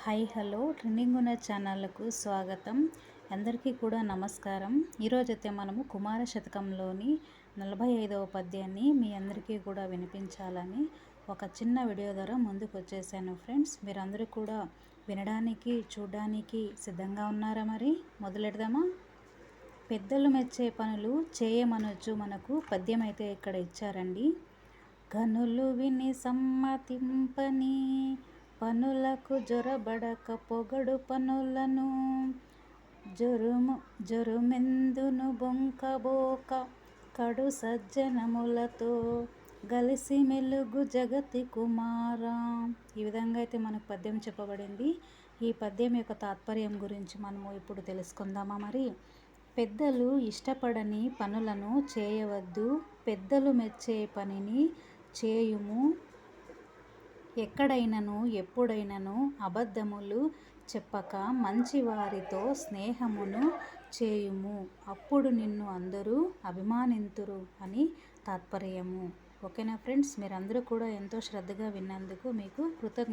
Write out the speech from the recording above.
Hi hello trending ఉన్న ఛానల్కు స్వాగతం. అందరికీ కూడా నమస్కారం. ఈరోజైతే మనము కుమార శతకంలోని 45వ పద్యాన్ని మీ అందరికీ కూడా వినిపించాలని ఒక చిన్న వీడియో ద్వారా ముందుకు వచ్చేసాను ఫ్రెండ్స్. మీరందరూ కూడా వినడానికి చూడడానికి సిద్ధంగా ఉన్నారా? మరి మొదలెడదామా? పెద్దలు మెచ్చే పనులు చేయమనొచ్చు మనకు పద్యం అయితే ఇక్కడ ఇచ్చారండి. కనులు విని సమ్మతింపని పనులకు జొరబడక పొగడు పనులను జొరుమెందును బొంకబోక కడు సజ్జనములతో గలిసి మెలుగు జగతి కుమారా. ఈ విధంగా అయితే మనకు పద్యం చెప్పబడింది. ఈ పద్యం యొక్క తాత్పర్యం గురించి మనము ఇప్పుడు తెలుసుకుందామా? మరి పెద్దలు ఇష్టపడని పనులను చేయవద్దు, పెద్దలు మెచ్చే పనిని చేయుము. ఎక్కడైనను ఎప్పుడైనను అబద్ధములు చెప్పక మంచి వారితో స్నేహమును చేయుము, అప్పుడు నిన్ను అందరూ అభిమానింతురు అని తాత్పర్యము. ఓకేనా ఫ్రెండ్స్, మీరందరూ కూడా ఎంతో శ్రద్ధగా విన్నందుకు మీకు కృతజ్ఞత.